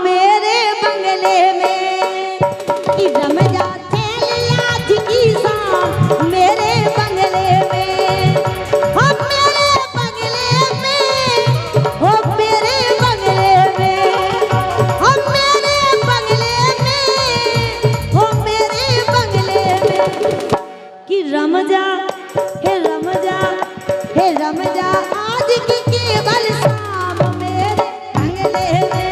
मेरे बंगले में कि रम जाते आज की शाम मेरे बंगले में, हो मेरे बंगले में, हो मेरे बंगले में, हो मेरे बंगले में, हो मेरे बंगले में कि रम जा हे रम जा हे रम जा आज की केवल शाम मेरे बंगले में।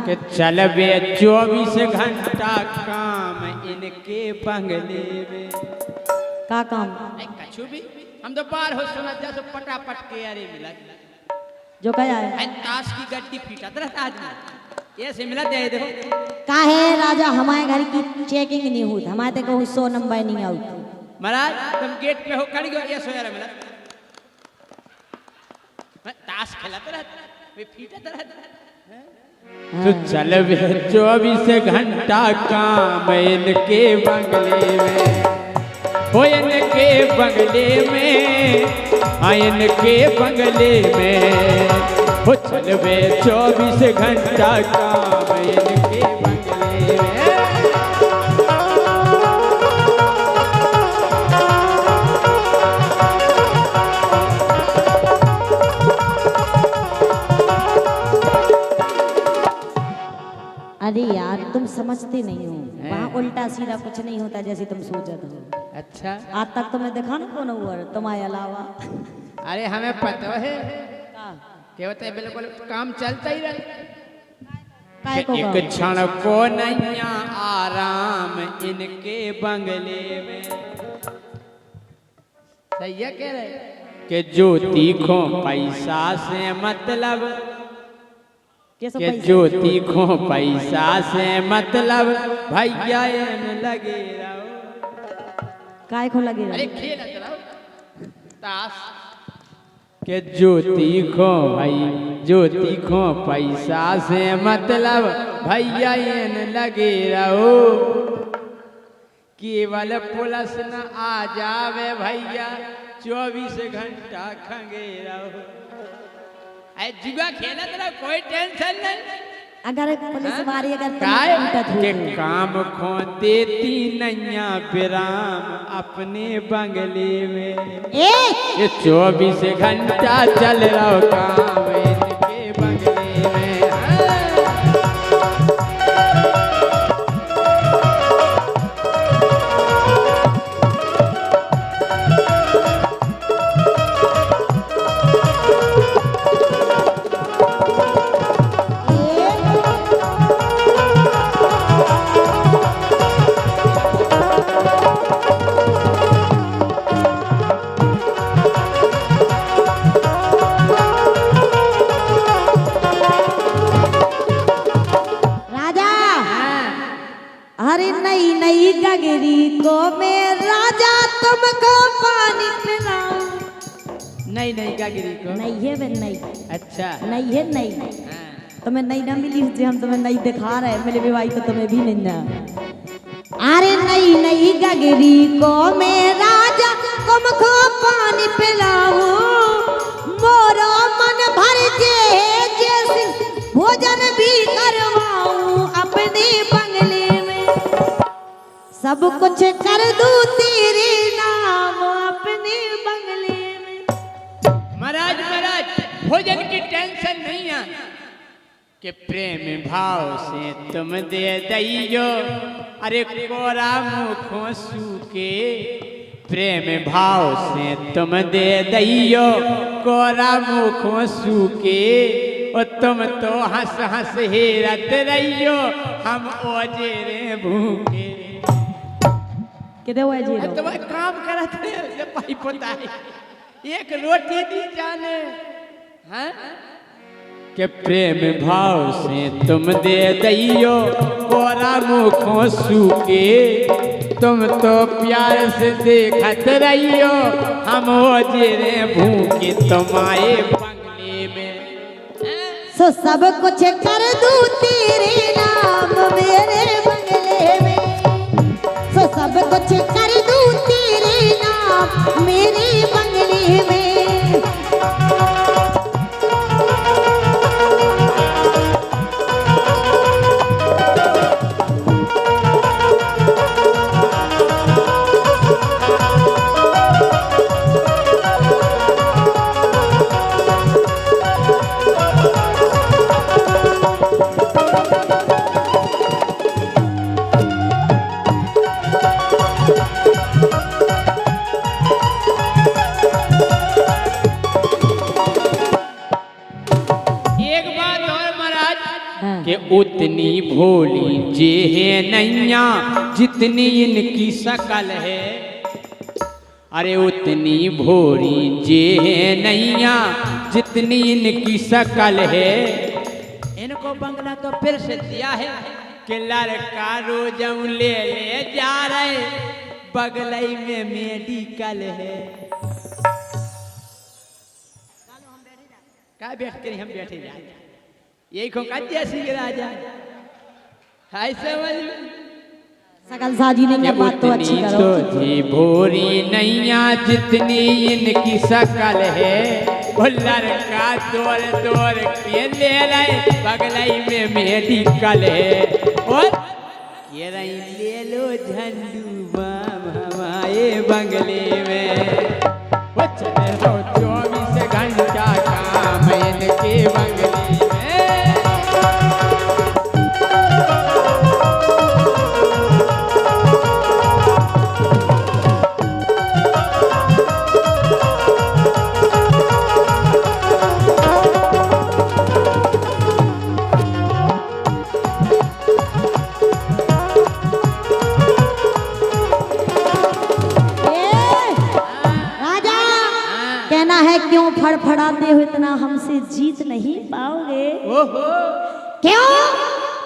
कि चल बे 24 घंटा काम इनके बंगले में। का काम? कछु भी हम तो बार हो सुना जा सो पटापट के अरे मिला जो कया है ताश की गड्डी फीटा रहता आज ऐसे मिला दे देखो का है राजा हमारे घर की चेकिंग नहीं हुई, हमारे तक 100 नंबर नहीं आउट। महाराज तुम गेट पे हो खड़ी गो ये सोया मिला मैं ताश खेलता रहता वे फीटा रहता। तो चल बे 24 घंटा काम इनके बंगले में, हो इनके बंगले में, हाँ इनके बंगले में, हो चल बे 24 घंटा काम इनके बंगले में। अरे यार तुम समझते नहीं हो, वहाँ उल्टा सीधा कुछ नहीं होता जैसे तुम सोचत हो। अच्छा आज तक तुमने देखा ना कौन हुआ तुम्हारे अलावा? अरे हमें पता है क्या होता है, बिल्कुल काम चलता ही काय को रहा। का? एक क्षण को नहीं आराम इनके बंगले में। सही है कह रहे कि जो तीखो पैसा से मतलब, कि जो तीखो पैसा से मतलब भैया इन लगे रहो। काय को लगे रहो? अरे खेल रहो ताश के जो तीखो भाई जो तीखो पैसा से मतलब भैया इन लगे रहो। केवल पुलिस न आ जावे भैया 24 घंटा खंगे रहो। जुआ खेला तेरा कोई टेंशन नहीं। अगर पुलिस वाली अगर के काम खो देती नैया विराम अपने बंगले में। ये 24 घंटा चल रहा काम इनके बंगले में। अरे नई नई गगरी को मैं राजा तुमको पानी पिलाऊं। नई नई गगरी को नहीं है वे नहीं। अच्छा नहीं है नहीं। तुम्हें नई ना मिली जो हम तुम्हें नई दिखा रहे हैं, मेरे भाई तो तुम्हें भी नहीं ना। अरे नई नई गगरी को मैं राजा तुमको पानी पिलाऊं। मोरा मन भर जे जैसे भोजन भी करवाऊं अपने बंगले में। सब कुछ कर दूं तेरे नाम अपने बंगले में। महाराज महाराज भोजन की टेंशन नहीं है कि प्रेम भाव से तुम दे दइयो। अरे कोरा मुखों सूके प्रेम भाव से तुम दे दइयो। कोरा मुखों सूके और तुम तो हंस हंस हेरत रहियो। हम ओजेरे भूखे किधर हुआ जी? तुम काम करते हैं भाई पता है एक रोटी दी जाने हैं के प्रेम भाव से तुम दे दइयो। कोरा मुखों सूके तुम तो प्यार से देखत रहियो। हम ओजेरे भूखे तुम्हारे बंगले में। सो सब कुछ कर दूं तेरे नाम मेरे बंगले में, सो सब कुछ कर दूं तेरे नाम मेरे बंगले में। कि उतनी भोली जे है नैया जितनी इनकी शकल है। अरे उतनी भोली जे है नैया जितनी इनकी शकल है। इनको बंगला तो फिर से दिया है कि लड़का रोजम ले जा रहे, बगलई में मेडिकल है। क्या बैठ कर हम बैठे जाए, यही को जैसी राजा है समझ। सकल साजी ने क्या बात तो अच्छी करो। तो जी भोरी नैया जितनी इनकी शकल है, वो लड़का दौड़ दौड़ के ले रहे, बगलई में मेडिकल है। और ये रही ले लो झंडू बाम हमारे बंगले में, वो चले तो 24 घंटा काम इनके बंगले में। क्यों फड़फड़ाते हो इतना, हमसे जीत नहीं पाओगे। ओहो क्यों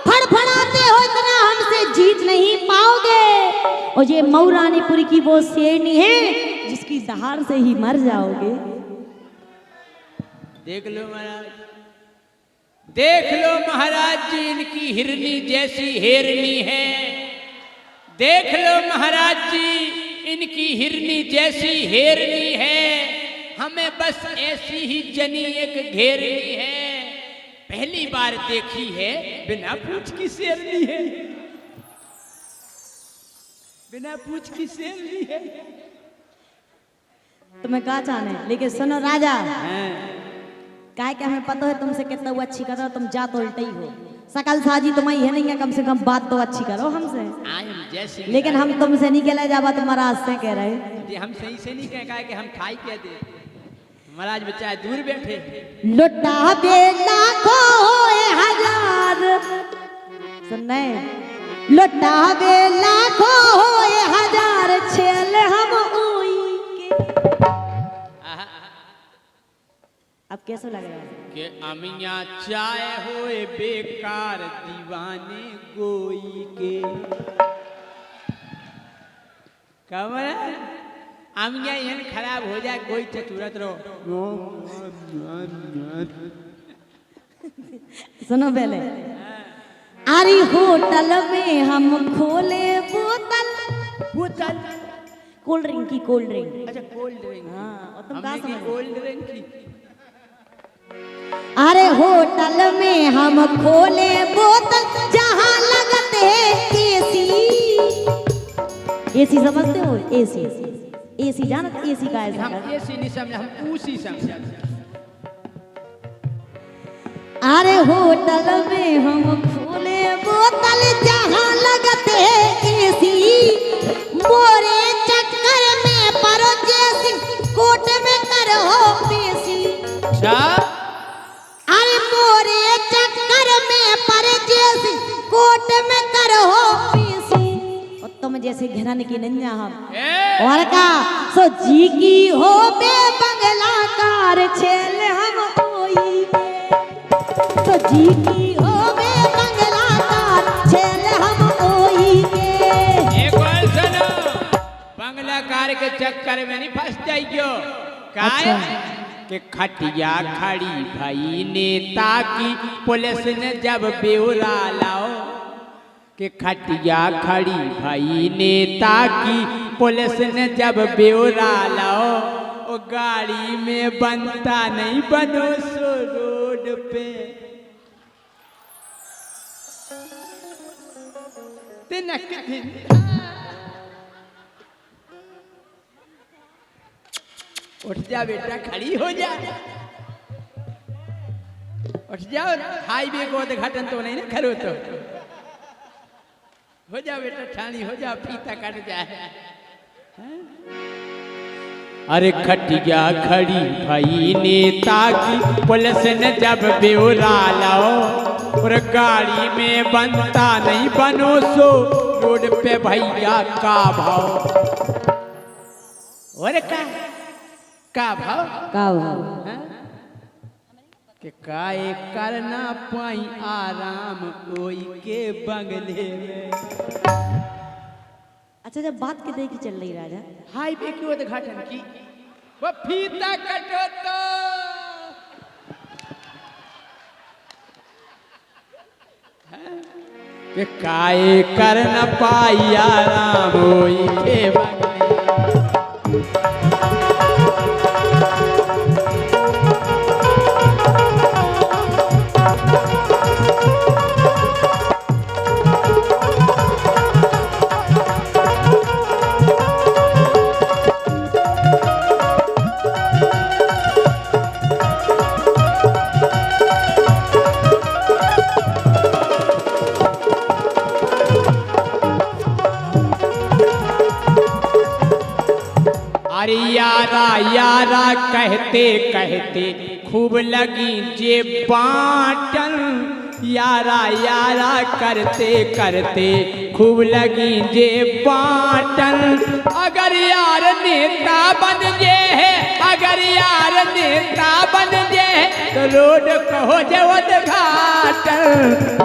फड़फड़ाते हो इतना, हमसे जीत नहीं पाओगे। और ये मऊरानीपुर की वो शेरनी है जिसकी दहाड़ से ही मर जाओगे। देख लो महाराज, देख लो महाराज जी, इनकी हिरनी जैसी हेरनी है। देख लो महाराज जी, इनकी हिरनी जैसी हेरनी है। हमें बस ऐसी ही जनी एक घेरनी है। पहली बार देखी है, बिना पूछ की शेरनी है, बिना पूछ की शेरनी है। तुम्हें कहा चाहने, लेकिन सुनो राजा, काय के हमें पता है तुमसे कितना वो अच्छी करो, तुम जा तो उल्टे ही हो। सकल साजी तुम्हारी है नहीं है, कम से कम बात तो अच्छी करो हमसे। लेकिन हम तुमसे नहीं कहला जावा, तुम्हारा आज से कह रहे। हम सही से नहीं कह कि हम खाई कह दे, महाराज बच्चा दूर बैठे। लुटा बेला को हजार, सुनने लुटा बेला को हजार, छेल हम उई के। अब कैसा लग रहा है कि अमिया चाय होए बेकार दीवाने गोई के। कमर अमिया यन खराब हो जाए, कोई तो तुरंत रहो। सुनो पहले, अरे होटल में हम खोले बोतल, बोतल कोल्ड ड्रिंक की, कोल्ड ड्रिंक। अच्छा कोल्ड ड्रिंक, हाँ, और तुम कहाँ समझ? कोल्ड ड्रिंक की। अरे होटल में हम खोले बोतल, जहाँ लगते एसी। एसी समझते हो? एसी, एसी जाना, एसी का ऐसा। हम एसी नहीं समझे, हम उसी समझे। अरे होटल में हम खोले बोतल, जहाँ लगते एसी। मोरे चक्कर में परो जैसी, कोट में करो पेशी। अरे मोरे चक्कर में पर जैसी, कोट में करो पेशी। और तुम जैसे घराने की नन्या हम और का सो जी की हो बे बंगला कार, छेल हम कोई तो जी की हो बे बंगला कार, छेल हम कोई के। एक बार सुनो, बंगला कार के चक्कर में नहीं फंस जाइयो। अच्छा। कि खटिया खड़ी भाई नेता की पुलिस ने जब ब्यौरा लाओ कि खटिया खड़ी भाई नेता की पुलिस ने जब ब्यौरा लाओ ओ गाड़ी में बनता नहीं बनो सो रोड पे तिनक उठ जा बेटा, खड़ी हो जा, उठ जाओ। हाईवे को उद्घाटन तो नहीं ना करो तो हो जा बेटा, ठानी हो जा, फीता कट जाए। अरे खटिया खड़ी भाई नेता की पुलिस ने जब ब्यौरा लाओ और गाड़ी में बनता नहीं बनो सो रोड पे भैया का भाव और का भाव कि काए करना पाई आराम कोई के बंगले में। अच्छा, जब बात के देखी चल रही राजा, हाईवे के उद्घाटन की वो फीता कटो तो कि काए करना पाई आराम कोई के बंगले। अरे यारा यारा कहते कहते खूब लगी जे बाटन, यारा यारा करते करते खूब लगी जे बाटन। अगर यार नेता बन जे है, अगर यार नेता बन जे है तो रोड कहो जे उद्घाटन।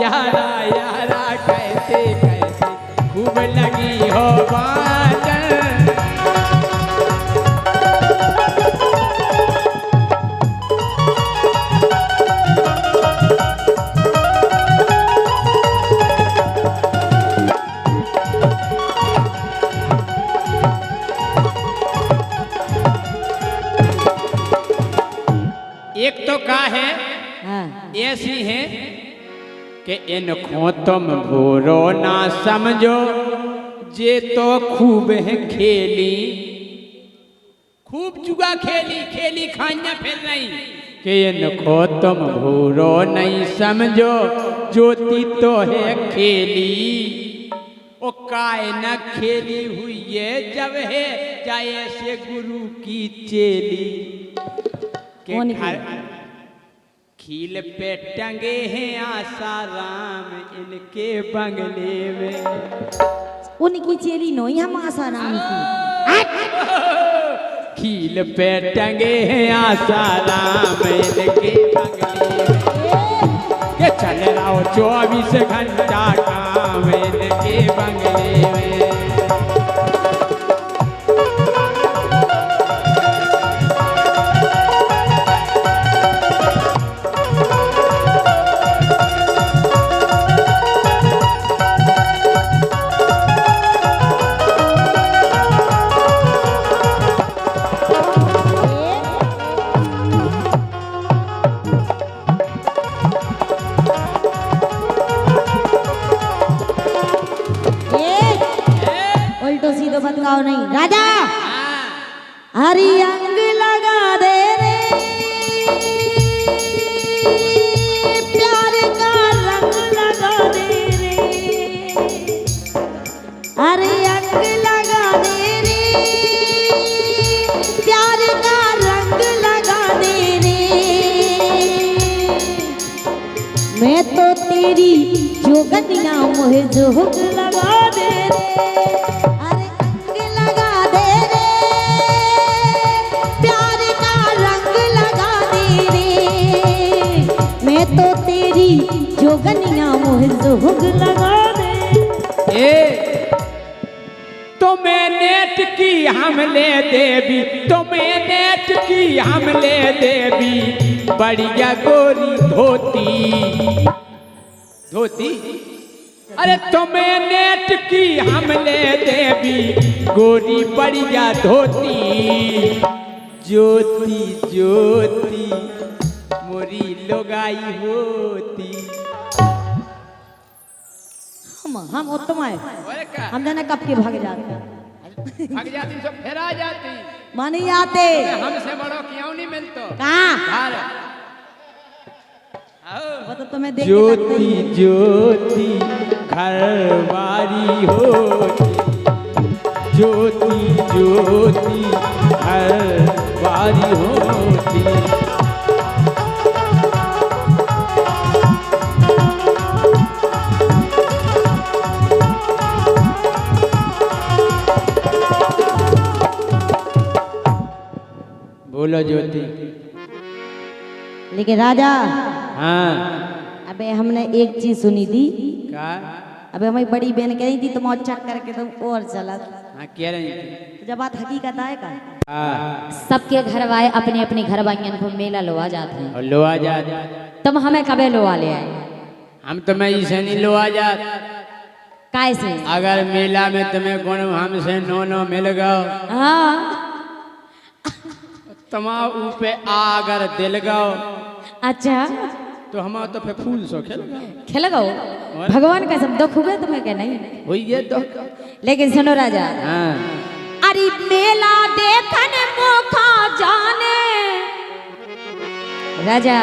यारा यारा कहते कहते खूब लगी हो बाटन। एक तो का है ऐसी है कि इनको तुम बुरो ना समझो, जे तो खूब है खेली, खूब जुआ खेली खेली खाइया फिर नहीं कि इनको तुम बुरो नहीं समझो, ज्योति तो है खेली। ओ काय न खेली हुई है जब है जाए से गुरु की चेली के घर खील पे टंगे हैं आसाराम इनके बंगले में। उनकी चेली नहीं, हम आसाराम की। खील पे टंगे हैं आसाराम इनके बंगले में के चल रहा हो 24 घंटा काम इनके बंगले में। बतलाओ नहीं राजा, हरी अंग लगा दे रे, प्यार का रंग लगा दे रे, हरी अंग लगा दे रे, प्यार का रंग लगा दे रे। मैं तो तेरी जोगनिया मोहे जोग लगा दे रे। तो तेरी जोगनिया मोहे जोग लगा दे। तो मैं नेट की की हमले देवी, तुम्हें नेट की हमले देवी, बढ़िया गोरी धोती धोती। अरे तुम्हें नेट की हमले देवी, गोरी बढ़िया धोती, ज्योति ज्योति मोरी लोगाई होती। हम उत्तम है, और क्या? हम जाने कब के भाग जाते, भाग जाती सब फेरा जाती, मानी आते हमसे बड़ो क्यों नहीं मिलतो कहाँ घर आओ। वो तो तुम्हें देख के ज्योति लगता ही है। ज्योति घरवारी होती, ज्योति ज्योति घरवारी होती। बोलो ज्योति। लेकिन राजा, हाँ अबे हमने एक चीज सुनी थी, क्या? अबे हमारी बड़ी बहन कह रही थी तुम और चक करके तुम और चला, हाँ कह रही थी। जब बात हकीकत आए का हाँ सबके घर वाए अपने अपने घर वाइयन को मेला लोआ जाते हैं। और लो आ जा, तुम हमें कबे लोआ ले आए? हम तुम्हें इसे नहीं लो आ जा। कैसे? अगर मेला में तुम्हें गुण हमसे नो मिल गओ, हाँ तमा ऊपे आ अगर दिल गओ, अच्छा तो हम तो फिर फूल सो खेल खेल गो। भगवान का सब दुख हुए तुम्हें क्या नहीं? वही तो। लेकिन सुनो राजा, हाँ अरे मेला देखन मोखा जाने, राजा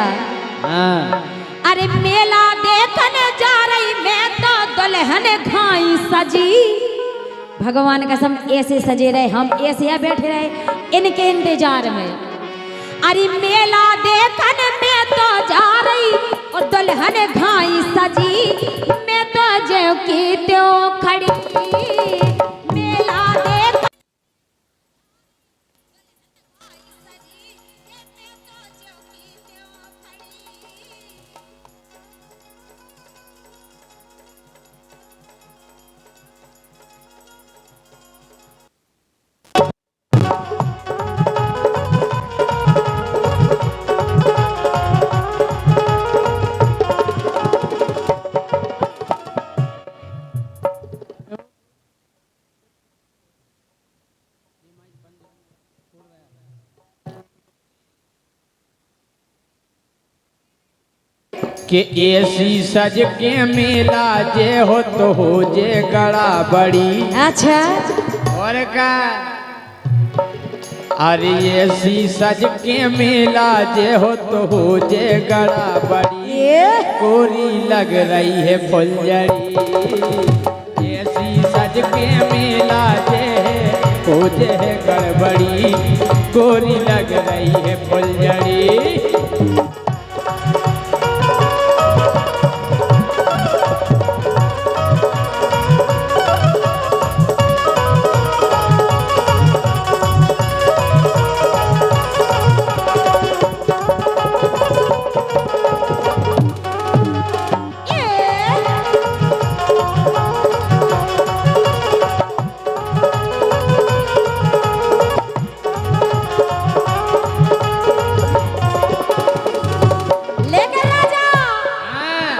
हाँ अरे मेला देखन जा रही मैं तो दुल्हन घाई सजी। भगवान कसम ऐसे सजे रहे, हम ऐसे यहाँ बैठे रहे इनके इंतजार में। अरे मेला देखन मैं तो जा रही और दुल्हन घाई सजी, मैं तो जो की त्यो खड़ी मेला देख। कि ऐसी सज के मेला जे हो तो हो जे गड़ा बड़ी। अच्छा और का? अरे ऐसी सज के मेला जे हो तो हो जे गड़ा बड़ी, कोरी लग रही है फुलझड़ी। ऐसी सज के मेला जे हो जे गड़बड़ी, कोरी लग रही है फुलझड़ी।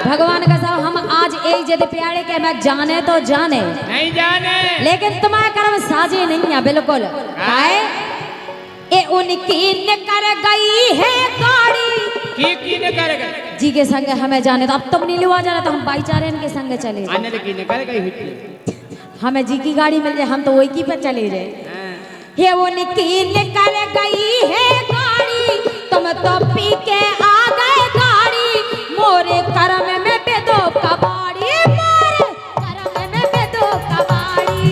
भगवान का सब हम आज एक जद प्यारे के मैं जाने तो जाने नहीं जाने, लेकिन तुम्हारा कर्म साजे नहीं है बिल्कुल। आए ए उनकी निकर गई है गाड़ी की न कर गए जी के संग हमें जाने, तो अब तुम नहीं लिवा जाना तो हम भाईचारे इनके संग चले जाए। आने की न कर गई हुई। हमें जी की गाड़ी मिल जाए हम तो वही की पे चले जाए। ये उनकी निकर गई है गाड़ी, तुम तो पी के आ गए गाड़ी, मोरे करम में बेदो कबाड़ी, मोरे करम में बेदो कबाड़ी।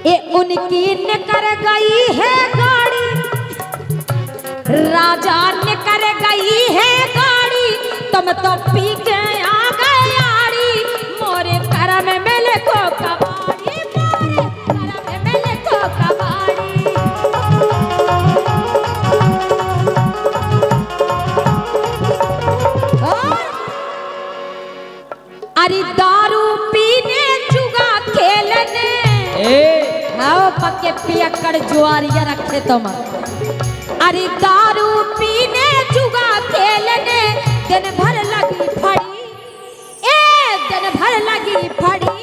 ये उनकी निकर गई है गाड़ी, राजा निकर गई है गाड़ी, तुम तो पी के आ गए यारी, मोरे करम में लिखो कबाड़ी, मोरे करम में लिखो कबाड़ी। और के पियक्कड़ जुआरिया रखे तुम। अरे दारू पीने जुआ खेलने दिन भर लगी फड़ी, दिन भर लगी फड़ी,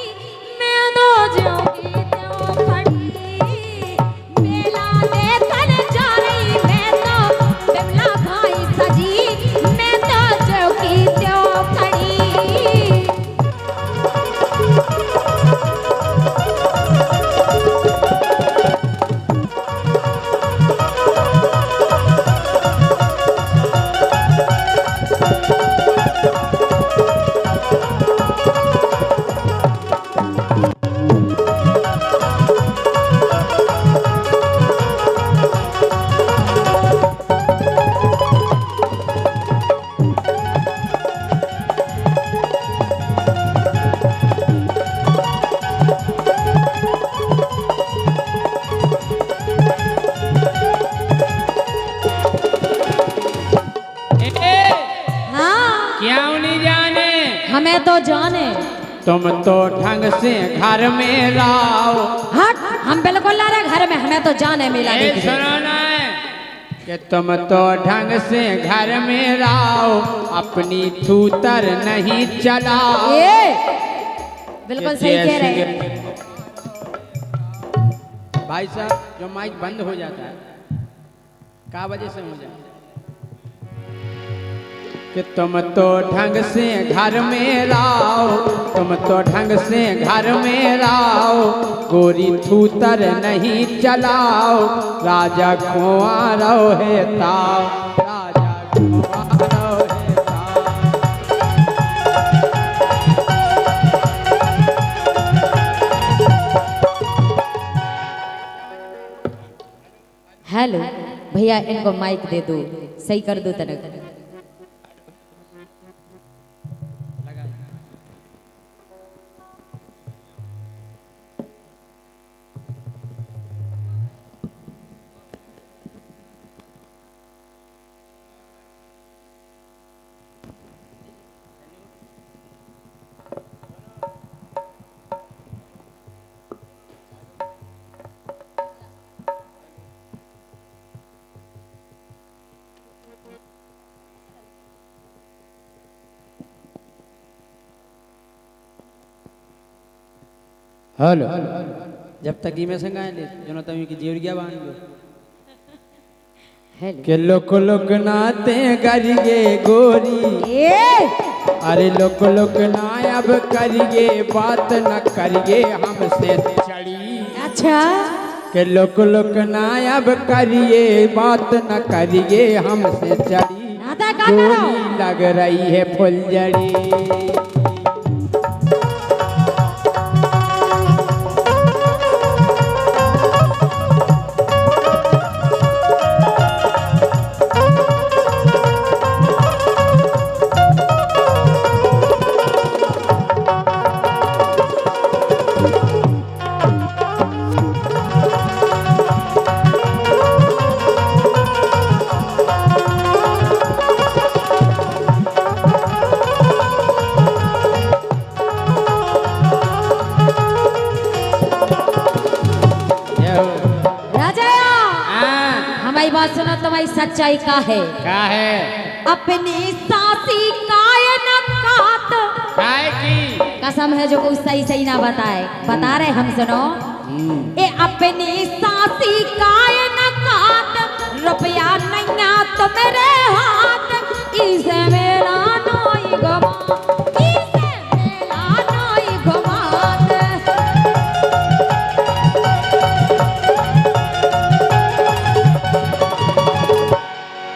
मैं तो जाऊंगी तो फड़ी, मेला देखने जा रही मैं तो बिमला भाई सजी, मैं तो जाऊंगी तो फड़ी। क्यों नहीं जाने? हमें तो जाने। तुम तो ढंग से घर में लाओ। हट, हम बिल्कुल ला रहे घर में, हमें तो जाने मिला ए, सुनो ना कि तुम तो ढंग से घर में लाओ, अपनी थूतर नहीं चलाओ। बिल्कुल सही कह रहे हैं भाई साहब। जो माइक बंद हो जाता है क्या वजह से हो जाता है? कि तुम तो ढंग से घर में लाओ, तुम तो ढंग से घर में लाओ, गोरी थूतर नहीं चलाओ, राजा कुंवारो है ताओ, राजा कुंवारो है ताओ। हेलो भैया, इनको माइक दे दो, सही कर दो तनक। हेलो, जब तक में से गाय ले जो तभी की जीवरिया बांध लो। के लोक लोक नाते करिए गोरी, अरे लोक लोक ना अब करिए बात न करिए हमसे चढ़ी। अच्छा, के लोक लोक ना अब करिए बात न करिए हमसे चढ़ी, गोरी लग रही है फुलझड़ी। बात सुनो, तुम्हारी सच्चाई का है? क्या है? अपनी सासी काय न काट, काय की कसम है जो कोई सही सही ना बताए, बता रहे हम। सुनो, ए अपनी सासी काय न काट, रुपया नैया तो मेरे हाथ, इसे मेरा नोई गवा, इसे मेरा नोई गवा।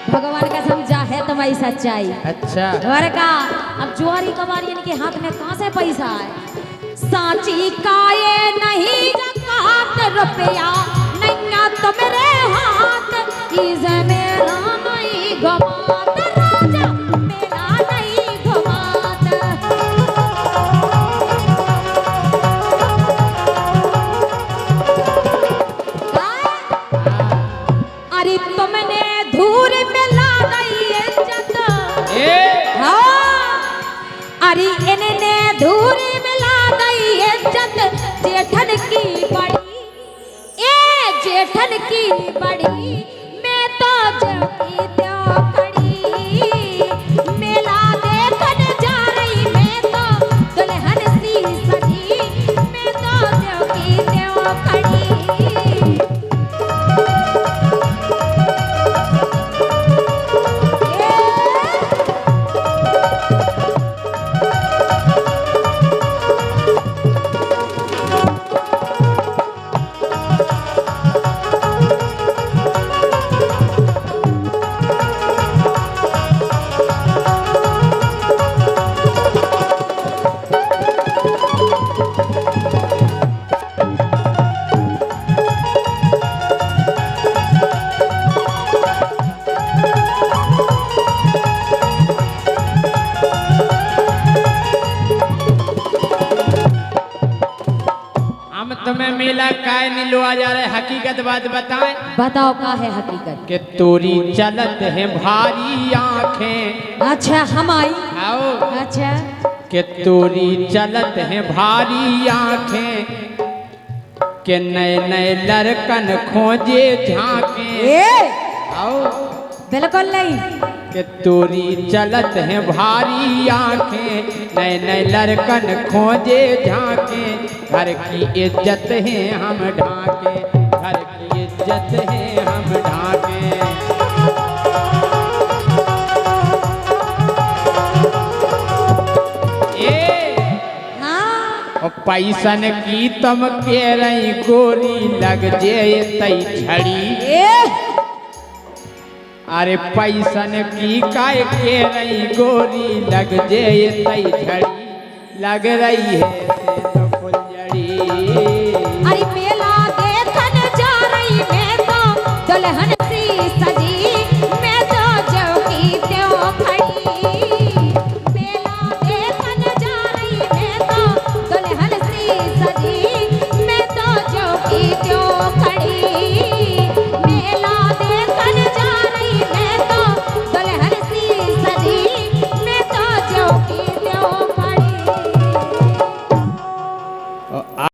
भगवान का समझा है तुम्हारी सच्चाई। अच्छा, और का अब जुआरी कबारी इनके हाथ में कहां से पैसा है? साची काये नहीं जकात, रुपया नैया तो मेरे हाथ, इसे मेरा नहीं गवात, राजा मेरा नहीं गवात। अरे तुमने धूर में ला गई इज्जत, अरे इन्हें धूर में ला गई इज्जत, जेठन की बड़ी, बड़ी मैं तो जो की त्यों खड़ी मेला देखने जा रही मैं तो दुल्हन सी सजी मैं तो जो की त्यों खड़ी हम तुम्हें मेला काय नहीं लो आ जा रहे हकीकत बात बताएं बताओ का है हकीकत कि तोरी चलत है भारी आंखें अच्छा हम आई आओ अच्छा कि तोरी चलत है भारी आंखें के नए नए लड़कन खोजे झांके आओ बिल्कुल नहीं कि तोरी चलत है भारी आंखें नए नए लड़कन खोजे झांके घर की इज्जत है हम ढाके घर की इज्जत है हम ढाके हाँ और पैसन की तम के रही गोरी लग जे तई छड़ी अरे पैसन की काय के रही गोरी लग जे तई झड़ी लग रही है